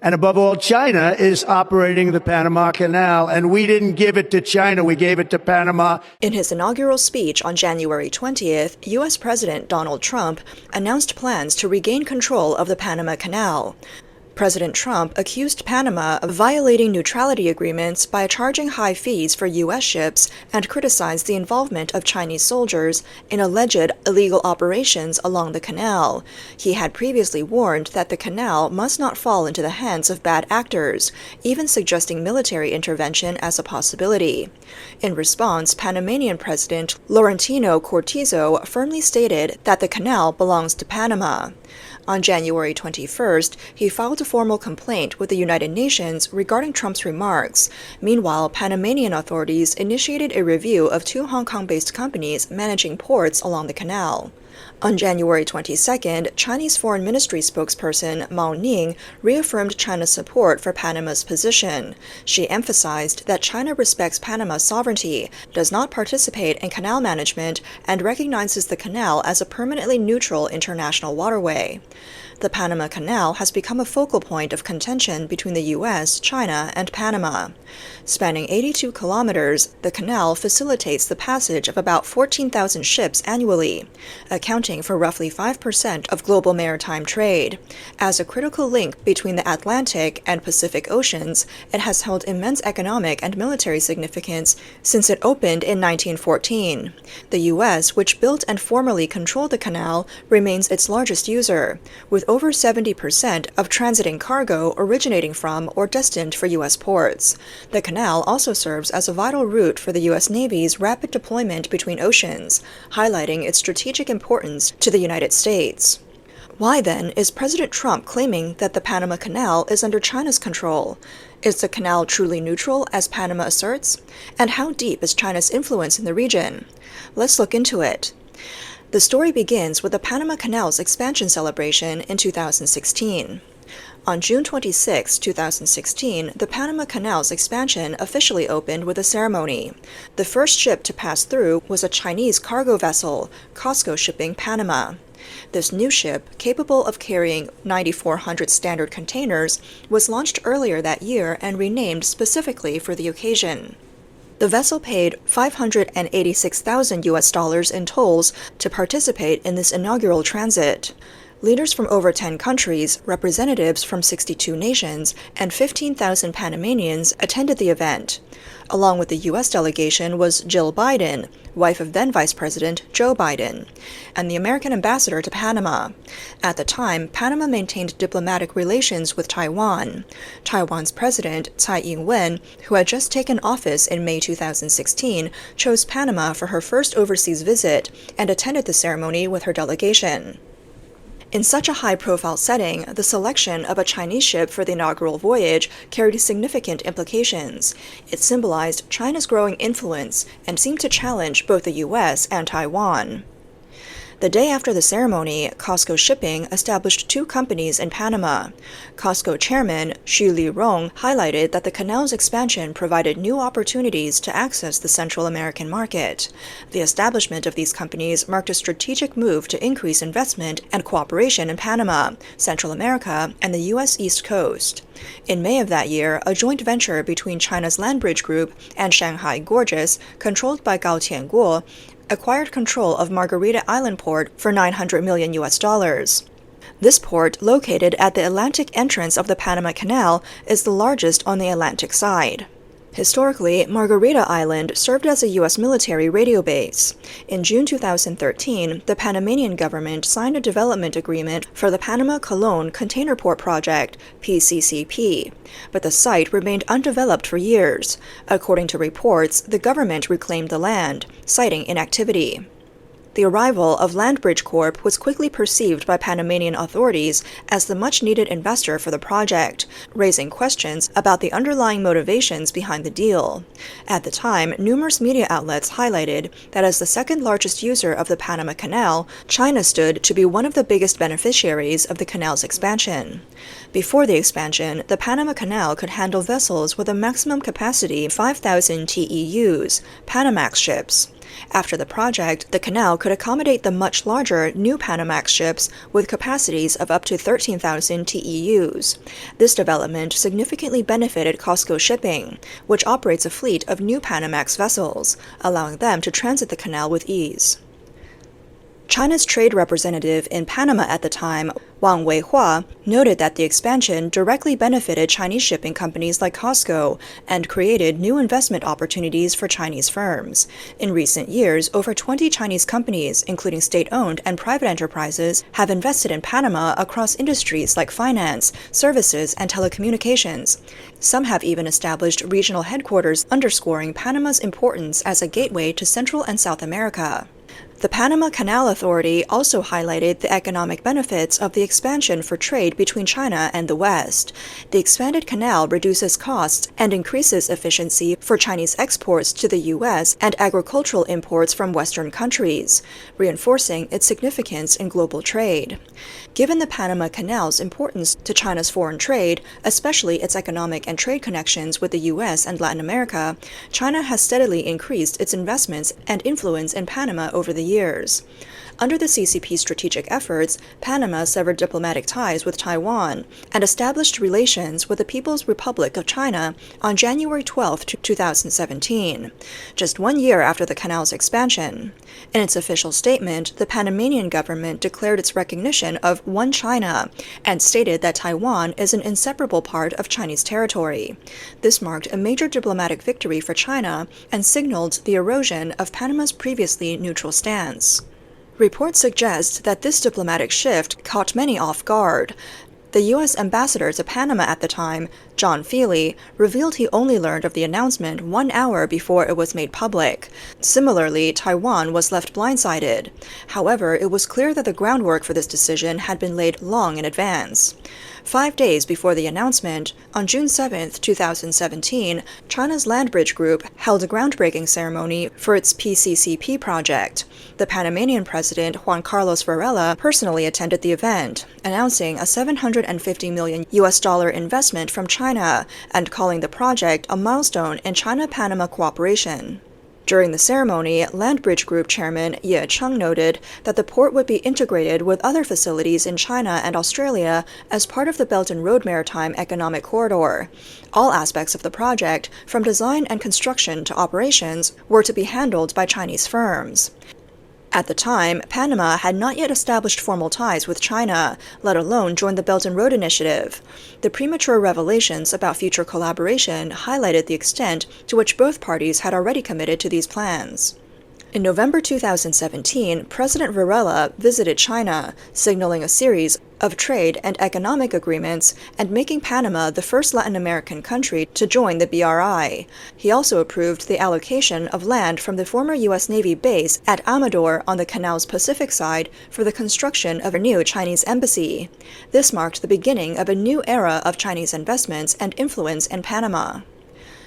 And above all, China is operating the Panama Canal, and we didn't give it to China, we gave it to Panama. In his inaugural speech on January 20th, U.S. President Donald Trump announced plans to regain control of the Panama Canal. President Trump accused Panama of violating neutrality agreements by charging high fees for U.S. ships and criticized the involvement of Chinese soldiers in alleged illegal operations along the canal. He had previously warned that the canal must not fall into the hands of bad actors, even suggesting military intervention as a possibility. In response, Panamanian President Laurentino Cortizo firmly stated that the canal belongs to Panama. On January 21st, he filed a formal complaint with the United Nations regarding Trump's remarks. Meanwhile, Panamanian authorities initiated a review of two Hong Kong-based companies managing ports along the canal. On January 22nd, Chinese Foreign Ministry spokesperson Mao Ning reaffirmed China's support for Panama's position. She emphasized that China respects Panama's sovereignty, does not participate in canal management, and recognizes the canal as a permanently neutral international waterway. The Panama Canal has become a focal point of contention between the U.S., China, and Panama. Spanning 82 kilometers, the canal facilitates the passage of about 14,000 ships annually, accounting for roughly 5% of global maritime trade. As a critical link between the Atlantic and Pacific Oceans, it has held immense economic and military significance since it opened in 1914. The U.S., which built and formerly controlled the canal, remains its largest user, with over 70% of transiting cargo originating from or destined for U.S. ports. The canal also serves as a vital route for the U.S. Navy's rapid deployment between oceans, highlighting its strategic importance to the United States. Why, then, is President Trump claiming that the Panama Canal is under China's control? Is the canal truly neutral, as Panama asserts? And how deep is China's influence in the region? Let's look into it. The story begins with the Panama Canal's expansion celebration in 2016. On June 26, 2016, the Panama Canal's expansion officially opened with a ceremony. The first ship to pass through was a Chinese cargo vessel, COSCO Shipping Panama. This new ship, capable of carrying 9,400 standard containers, was launched earlier that year and renamed specifically for the occasion. The vessel paid $586,000 US in tolls to participate in this inaugural transit. Leaders from over 10 countries, representatives from 62 nations, and 15,000 Panamanians attended the event. Along with the U.S. delegation was Jill Biden, wife of then Vice President Joe Biden, and the American ambassador to Panama. At the time, Panama maintained diplomatic relations with Taiwan. Taiwan's President, Tsai Ing-wen, who had just taken office in May 2016, chose Panama for her first overseas visit and attended the ceremony with her delegation. In such a high-profile setting, the selection of a Chinese ship for the inaugural voyage carried significant implications. It symbolized China's growing influence and seemed to challenge both the U.S. and Taiwan. The day after the ceremony, COSCO Shipping established two companies in Panama. COSCO chairman Xu Lirong highlighted that the canal's expansion provided new opportunities to access the Central American market. The establishment of these companies marked a strategic move to increase investment and cooperation in Panama, Central America, and the U.S. East Coast. In May of that year, a joint venture between China's Landbridge Group and Shanghai Gorges, controlled by Gao Tianguo, acquired control of Margarita Island Port for $900 million. This port, located at the Atlantic entrance of the Panama Canal, is the largest on the Atlantic side. Historically, Margarita Island served as a U.S. military radio base. In June 2013, the Panamanian government signed a development agreement for the Panama Colón Container Port Project, PCCP, but the site remained undeveloped for years. According to reports, the government reclaimed the land, citing inactivity. The arrival of Landbridge Corp was quickly perceived by Panamanian authorities as the much-needed investor for the project, raising questions about the underlying motivations behind the deal. At the time, numerous media outlets highlighted that as the second-largest user of the Panama Canal, China stood to be one of the biggest beneficiaries of the canal's expansion. Before the expansion, the Panama Canal could handle vessels with a maximum capacity of 5,000 TEUs, Panamax ships. After the project, the canal could accommodate the much larger new Panamax ships with capacities of up to 13,000 TEUs. This development significantly benefited COSCO Shipping, which operates a fleet of new Panamax vessels, allowing them to transit the canal with ease. China's trade representative in Panama at the time, Wang Weihua, noted that the expansion directly benefited Chinese shipping companies like COSCO and created new investment opportunities for Chinese firms. In recent years, over 20 Chinese companies, including state-owned and private enterprises, have invested in Panama across industries like finance, services, and telecommunications. Some have even established regional headquarters, underscoring Panama's importance as a gateway to Central and South America. The Panama Canal Authority also highlighted the economic benefits of the expansion for trade between China and the West. The expanded canal reduces costs and increases efficiency for Chinese exports to the U.S. and agricultural imports from Western countries, reinforcing its significance in global trade. Given the Panama Canal's importance to China's foreign trade, especially its economic and trade connections with the U.S. and Latin America, China has steadily increased its investments and influence in Panama over the years. Under the CCP's strategic efforts, Panama severed diplomatic ties with Taiwan and established relations with the People's Republic of China on January 12, 2017, just 1 year after the canal's expansion. In its official statement, the Panamanian government declared its recognition of One China and stated that Taiwan is an inseparable part of Chinese territory. This marked a major diplomatic victory for China and signaled the erosion of Panama's previously neutral stance. Reports suggest that this diplomatic shift caught many off guard. The U.S. ambassador to Panama at the time, John Feely, revealed he only learned of the announcement 1 hour before it was made public. Similarly, Taiwan was left blindsided. However, it was clear that the groundwork for this decision had been laid long in advance. 5 days before the announcement, on June 7, 2017, China's Landbridge Group held a groundbreaking ceremony for its PCCP project. The Panamanian president, Juan Carlos Varela, personally attended the event, announcing a $750 million investment from China and calling the project a milestone in China-Panama cooperation. During the ceremony, Landbridge Group chairman Ye Cheng noted that the port would be integrated with other facilities in China and Australia as part of the Belt and Road Maritime Economic Corridor. All aspects of the project, from design and construction to operations, were to be handled by Chinese firms. At the time, Panama had not yet established formal ties with China, let alone joined the Belt and Road Initiative. The premature revelations about future collaboration highlighted the extent to which both parties had already committed to these plans. In November 2017, President Varela visited China, signaling a series of trade and economic agreements and making Panama the first Latin American country to join the BRI. He also approved the allocation of land from the former U.S. Navy base at Amador on the canal's Pacific side for the construction of a new Chinese embassy. This marked the beginning of a new era of Chinese investments and influence in Panama.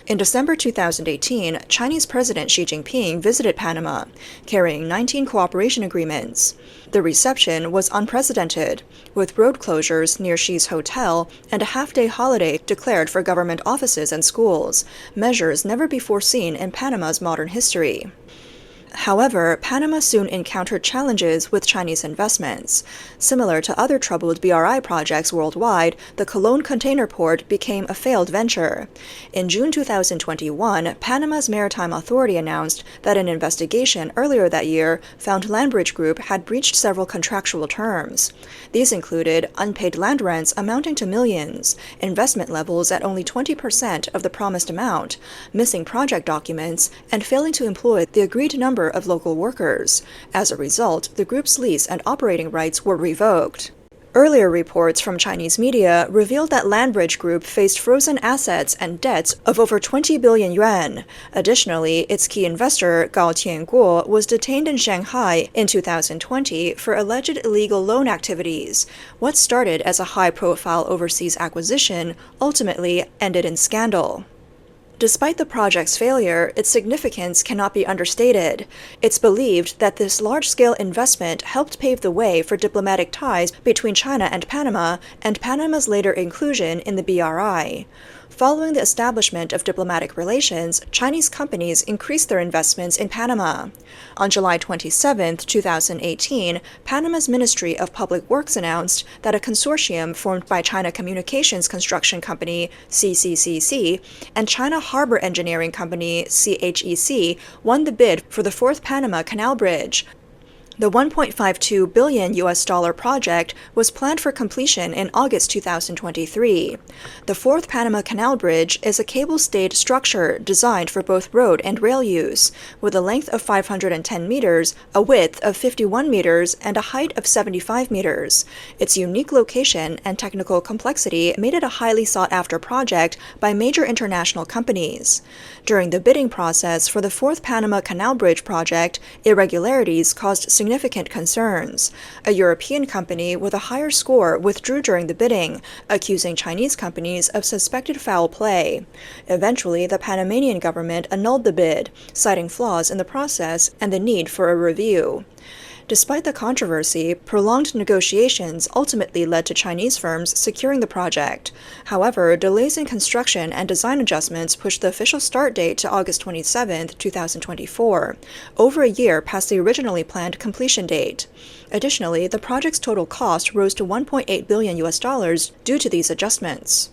In December 2018, Chinese President Xi Jinping visited Panama, carrying 19 cooperation agreements. The reception was unprecedented, with road closures near Xi's hotel and a half-day holiday declared for government offices and schools, measures never before seen in Panama's modern history. However, Panama soon encountered challenges with Chinese investments. Similar to other troubled BRI projects worldwide, the Cologne container port became a failed venture. In June 2021, Panama's Maritime Authority announced that an investigation earlier that year found Landbridge Group had breached several contractual terms. These included unpaid land rents amounting to millions, investment levels at only 20% of the promised amount, missing project documents, and failing to employ the agreed number of local workers. As a result, the group's lease and operating rights were revoked. Earlier reports from Chinese media revealed that Landbridge Group faced frozen assets and debts of over 20 billion yuan. Additionally, its key investor, Gao Tianguo, was detained in Shanghai in 2020 for alleged illegal loan activities. What started as a high-profile overseas acquisition ultimately ended in scandal. Despite the project's failure, its significance cannot be understated. It's believed that this large-scale investment helped pave the way for diplomatic ties between China and Panama's later inclusion in the BRI. Following the establishment of diplomatic relations, Chinese companies increased their investments in Panama. On July 27, 2018, Panama's Ministry of Public Works announced that a consortium formed by China Communications Construction Company, CCCC, and China Harbor Engineering Company, CHEC, won the bid for the fourth Panama Canal Bridge. The $1.52 billion project was planned for completion in August 2023. The fourth Panama Canal Bridge is a cable-stayed structure designed for both road and rail use, with a length of 510 meters, a width of 51 meters, and a height of 75 meters. Its unique location and technical complexity made it a highly sought-after project by major international companies. During the bidding process for the fourth Panama Canal Bridge project, irregularities caused significant concerns. A European company with a higher score withdrew during the bidding, accusing Chinese companies of suspected foul play. Eventually, the Panamanian government annulled the bid, citing flaws in the process and the need for a review. Despite the controversy, prolonged negotiations ultimately led to Chinese firms securing the project. However, delays in construction and design adjustments pushed the official start date to August 27, 2024, over a year past the originally planned completion date. Additionally, the project's total cost rose to $1.8 billion due to these adjustments.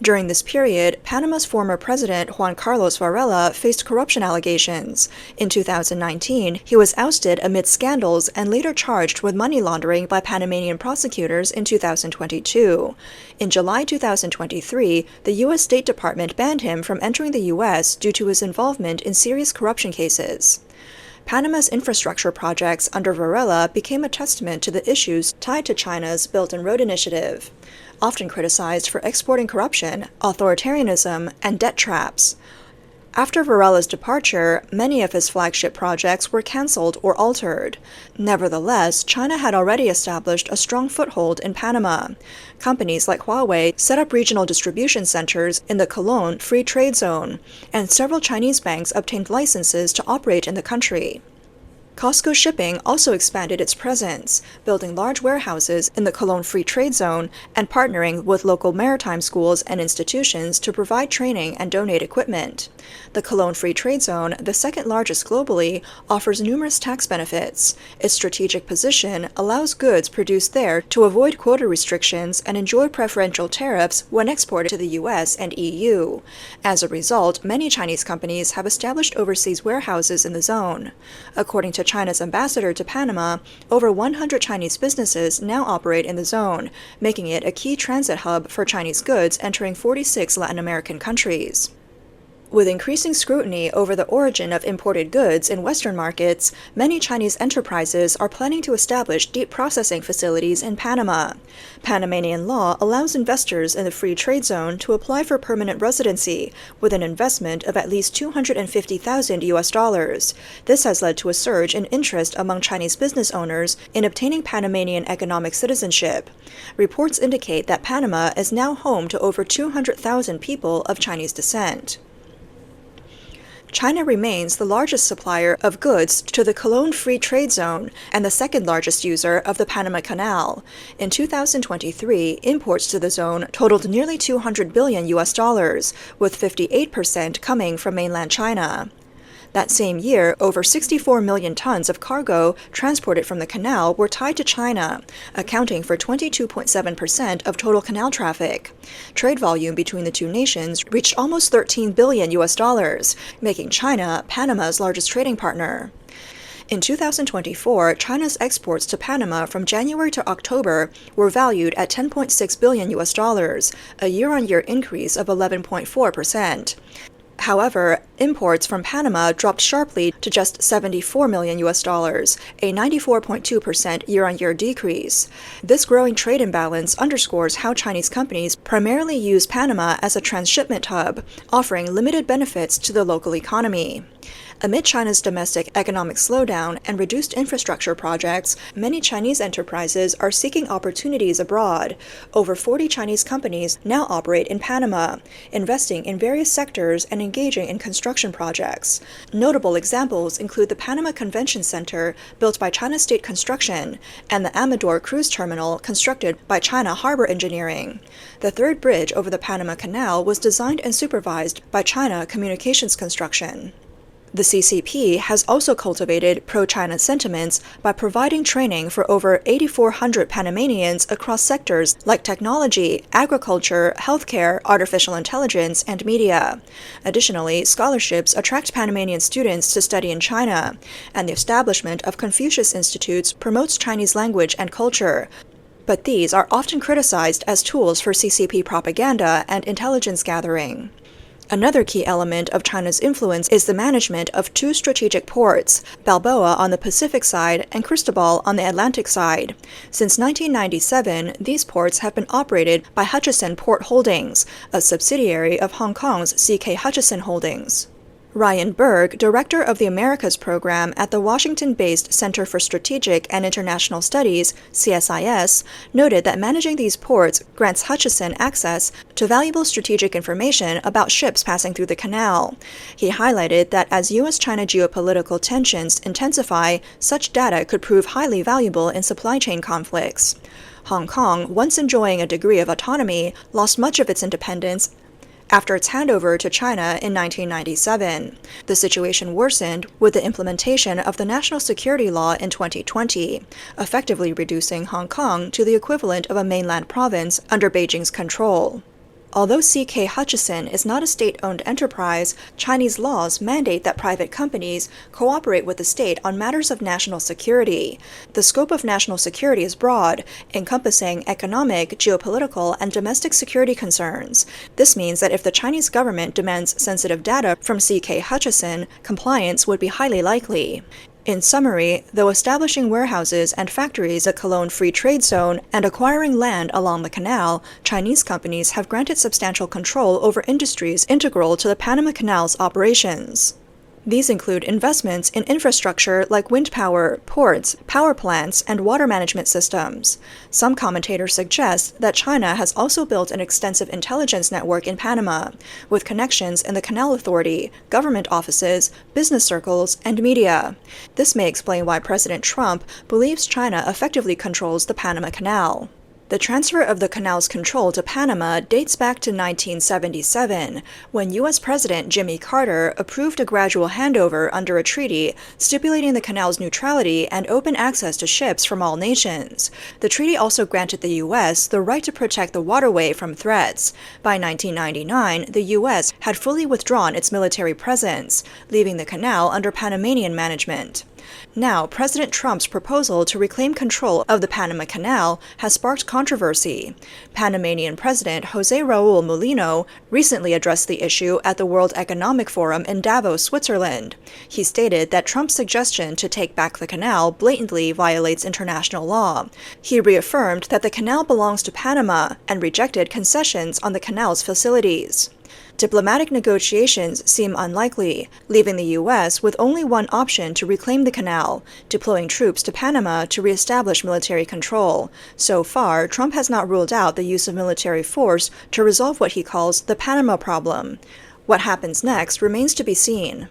During this period, Panama's former president Juan Carlos Varela faced corruption allegations. In 2019, he was ousted amid scandals and later charged with money laundering by Panamanian prosecutors in 2022. In July 2023, the U.S. State Department banned him from entering the U.S. due to his involvement in serious corruption cases. Panama's infrastructure projects under Varela became a testament to the issues tied to China's Belt and Road Initiative, often criticized for exporting corruption, authoritarianism, and debt traps. After Varela's departure, many of his flagship projects were canceled or altered. Nevertheless, China had already established a strong foothold in Panama. Companies like Huawei set up regional distribution centers in the Colón Free Trade Zone, and several Chinese banks obtained licenses to operate in the country. COSCO Shipping also expanded its presence, building large warehouses in the Colón Free Trade Zone and partnering with local maritime schools and institutions to provide training and donate equipment. The Colón Free Trade Zone, the second largest globally, offers numerous tax benefits. Its strategic position allows goods produced there to avoid quota restrictions and enjoy preferential tariffs when exported to the US and EU. As a result, many Chinese companies have established overseas warehouses in the zone. According to China's ambassador to Panama, over 100 Chinese businesses now operate in the zone, making it a key transit hub for Chinese goods entering 46 Latin American countries. With increasing scrutiny over the origin of imported goods in Western markets, many Chinese enterprises are planning to establish deep processing facilities in Panama. Panamanian law allows investors in the free trade zone to apply for permanent residency with an investment of at least $250,000. This has led to a surge in interest among Chinese business owners in obtaining Panamanian economic citizenship. Reports indicate that Panama is now home to over 200,000 people of Chinese descent. China remains the largest supplier of goods to the Colón Free Trade Zone and the second largest user of the Panama Canal. In 2023, imports to the zone totaled nearly $200 billion, with 58% coming from mainland China. That same year, over 64 million tons of cargo transported from the canal were tied to China, accounting for 22.7% of total canal traffic. Trade volume between the two nations reached almost $13 billion, making China Panama's largest trading partner. In 2024, China's exports to Panama from January to October were valued at $10.6 billion, a year-on-year increase of 11.4%. However, imports from Panama dropped sharply to just $74 million, a 94.2% year-on-year decrease. This growing trade imbalance underscores how Chinese companies primarily use Panama as a transshipment hub, offering limited benefits to the local economy. Amid China's domestic economic slowdown and reduced infrastructure projects, many Chinese enterprises are seeking opportunities abroad. Over 40 Chinese companies now operate in Panama, investing in various sectors and engaging in construction projects. Notable examples include the Panama Convention Center, built by China State Construction, and the Amador Cruise Terminal, constructed by China Harbor Engineering. The third bridge over the Panama Canal was designed and supervised by China Communications Construction. The CCP has also cultivated pro-China sentiments by providing training for over 8,400 Panamanians across sectors like technology, agriculture, healthcare, artificial intelligence, and media. Additionally, scholarships attract Panamanian students to study in China, and the establishment of Confucius Institutes promotes Chinese language and culture. But these are often criticized as tools for CCP propaganda and intelligence gathering. Another key element of China's influence is the management of two strategic ports, Balboa on the Pacific side and Cristobal on the Atlantic side. Since 1997, these ports have been operated by Hutchison Port Holdings, a subsidiary of Hong Kong's C.K. Hutchison Holdings. Ryan Berg, director of the Americas program at the Washington-based Center for Strategic and International Studies, CSIS, noted that managing these ports grants Hutchison access to valuable strategic information about ships passing through the canal. He highlighted that as U.S.-China geopolitical tensions intensify, such data could prove highly valuable in supply chain conflicts. Hong Kong, once enjoying a degree of autonomy, lost much of its independence after its handover to China in 1997. The situation worsened with the implementation of the National Security Law in 2020, effectively reducing Hong Kong to the equivalent of a mainland province under Beijing's control. Although C.K. Hutchison is not a state-owned enterprise, Chinese laws mandate that private companies cooperate with the state on matters of national security. The scope of national security is broad, encompassing economic, geopolitical, and domestic security concerns. This means that if the Chinese government demands sensitive data from C.K. Hutchison, compliance would be highly likely. In summary, though establishing warehouses and factories at Cologne Free Trade Zone and acquiring land along the canal, Chinese companies have granted substantial control over industries integral to the Panama Canal's operations. These include investments in infrastructure like wind power, ports, power plants, and water management systems. Some commentators suggest that China has also built an extensive intelligence network in Panama, with connections in the Canal Authority, government offices, business circles, and media. This may explain why President Trump believes China effectively controls the Panama Canal. The transfer of the canal's control to Panama dates back to 1977, when U.S. President Jimmy Carter approved a gradual handover under a treaty stipulating the canal's neutrality and open access to ships from all nations. The treaty also granted the U.S. the right to protect the waterway from threats. By 1999, the U.S. had fully withdrawn its military presence, leaving the canal under Panamanian management. Now, President Trump's proposal to reclaim control of the Panama Canal has sparked controversy. Panamanian President José Raúl Mulino recently addressed the issue at the World Economic Forum in Davos, Switzerland. He stated that Trump's suggestion to take back the canal blatantly violates international law. He reaffirmed that the canal belongs to Panama and rejected concessions on the canal's facilities. Diplomatic negotiations seem unlikely, leaving the U.S. with only one option to reclaim the canal, deploying troops to Panama to reestablish military control. So far, Trump has not ruled out the use of military force to resolve what he calls the Panama problem. What happens next remains to be seen.